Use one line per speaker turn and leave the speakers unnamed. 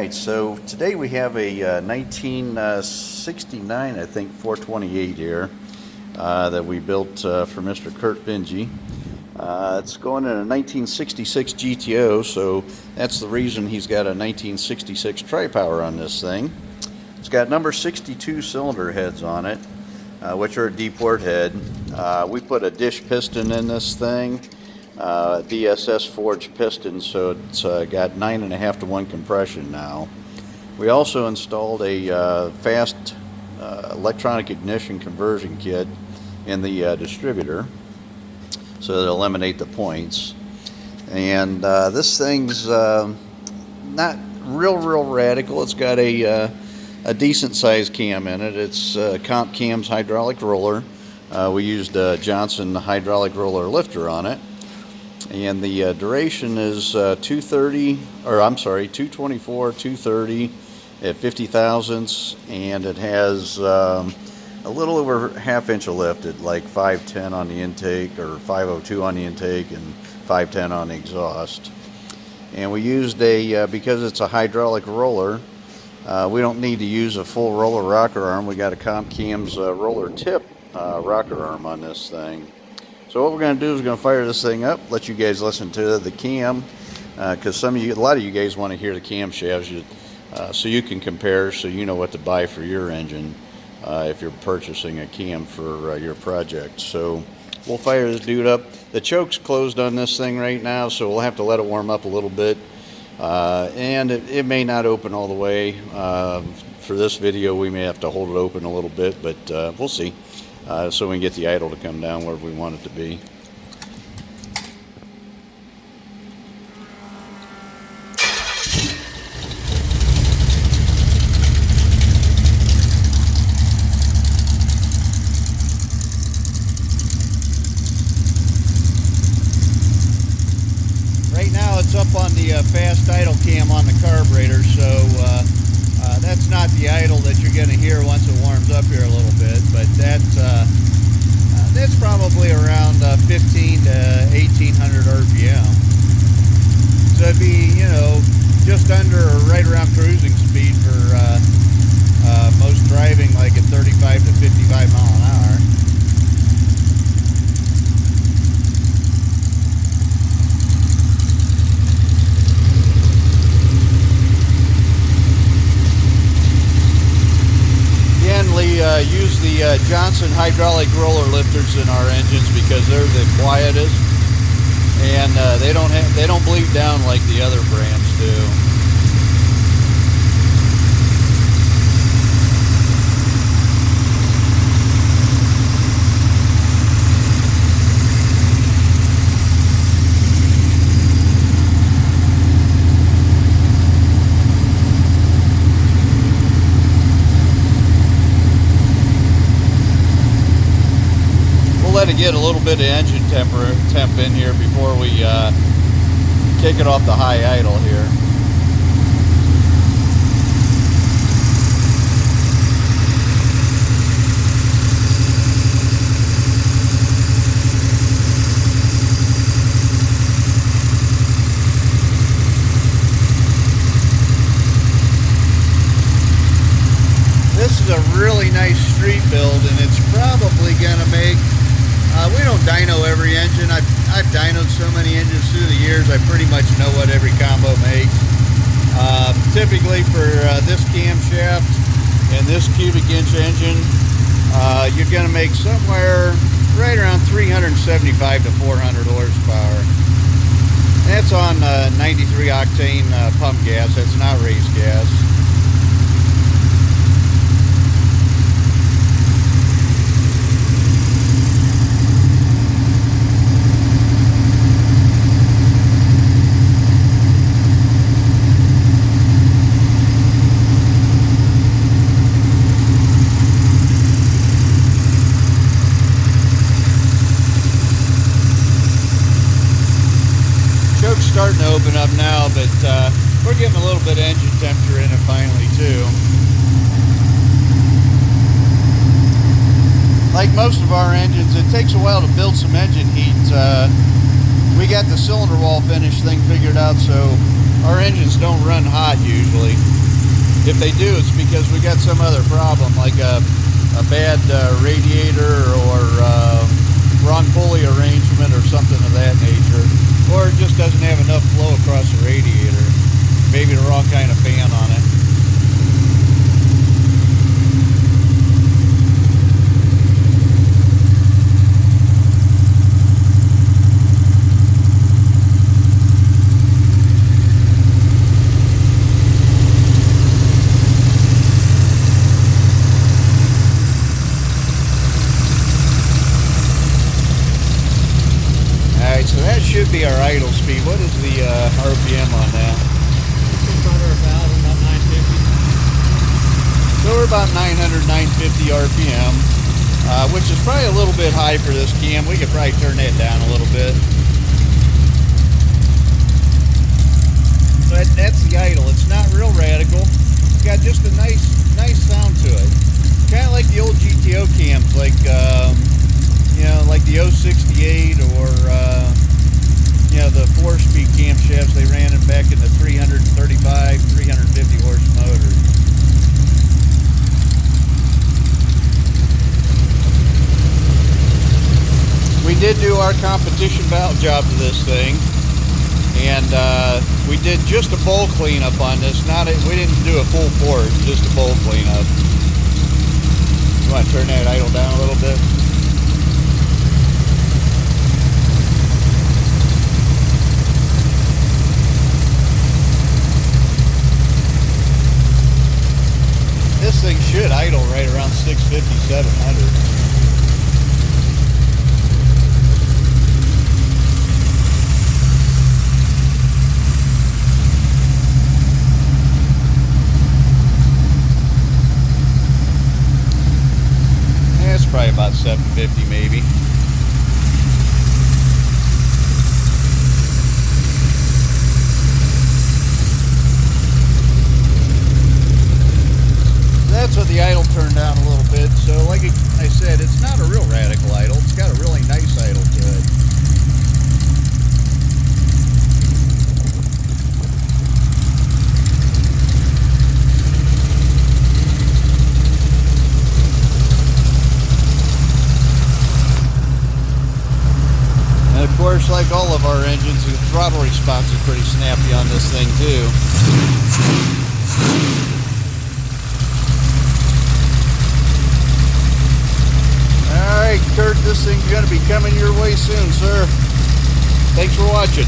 Alright, so today we have a 1969, I think, 428 here that we built for Mr. Kurt Vinge. It's going in a 1966 GTO, so that's the reason he's got a 1966 tri-power on this thing. It's got number 62 cylinder heads on it, which are a D-port head. We put a dish piston in this thing. DSS forged piston, so it's got 9.5 to 1 compression now. We also installed a fast electronic ignition conversion kit in the distributor, so it'll eliminate the points. And this thing's not real radical. It's got a decent sized cam in it. It's Comp Cam's hydraulic roller. We used a Johnson hydraulic roller lifter on it. And the duration is 224, 230 at 50 thousandths, and it has a little over ½ inch of lift at like 510 on the intake, or 502 on the intake, and 510 on the exhaust. And we used because it's a hydraulic roller, we don't need to use a full roller rocker arm. We got a Comp Cam's roller tip rocker arm on this thing. So what we're going to do is we're going to fire this thing up, let you guys listen to the cam, because a lot of you guys want to hear the camshafts, so you can compare, so you know what to buy for your engine if you're purchasing a cam for your project. So we'll fire this dude up. The choke's closed on this thing right now, so we'll have to let it warm up a little bit, and it may not open all the way. For this video, we may have to hold it open a little bit, but we'll see. So we can get the idle to come down where we want it to be. Right now it's up on the fast idle cam on the carburetor, so that's not the idle that you're going to hear once it warms up here a little bit, but that's probably around 15 to 1800 RPM. So it'd be, you know, just under or right around cruising speed for most driving, like at 35 to 55 mile an hour. Use the Johnson hydraulic roller lifters in our engines because they're the quietest, and they don't bleed down like the other brands do. Let it get a little bit of engine temp in here before we kick it off the high idle here. This is a really nice street build, and it's probably gonna make we don't dyno every engine. I've dynoed so many engines through the years, I pretty much know what every combo makes. Typically for this camshaft and this cubic inch engine, you're going to make somewhere right around 375 to 400 horsepower. That's on 93 octane pump gas. That's not raised gas. Starting to open up now, but we're getting a little bit of engine temperature in it finally too. Like most of our engines, it takes a while to build some engine heat. We got the cylinder wall finish thing figured out, so Our engines don't run hot usually. If they do, it's because we got some other problem, like a bad radiator or wrong pulley arrangement or something of that nature. Or it just doesn't have enough flow across the radiator. Maybe the wrong kind of fan on it. So that should be our idle speed. What is the RPM on that?
Just under 1,000, about 950.
So we're about 900, 950 RPM, which is probably a little bit high for this cam. We could probably turn that down a little bit. But that's the idle. It's not real radical. It's got just a nice sound to it. Kind of like the old GTO cams, like you know, like the 068 or you know, the 4-speed camshafts they ran in back in the 335, 350 horse motors. We did do our competition valve job to this thing, and we did just a bowl cleanup on this. We didn't do a full port, just a bowl cleanup. You want to turn that idle down a little bit? This thing should idle right around 650, 700. Yeah, it's probably about 750 maybe. That's what the idle turned down a little bit. So like I said, it's not a real radical idle. It's got a really nice idle to it. And of course, like all of our engines, the throttle response is pretty snappy on this thing too. Alright, Kurt, this thing's going to be coming your way soon, sir. Thanks for watching.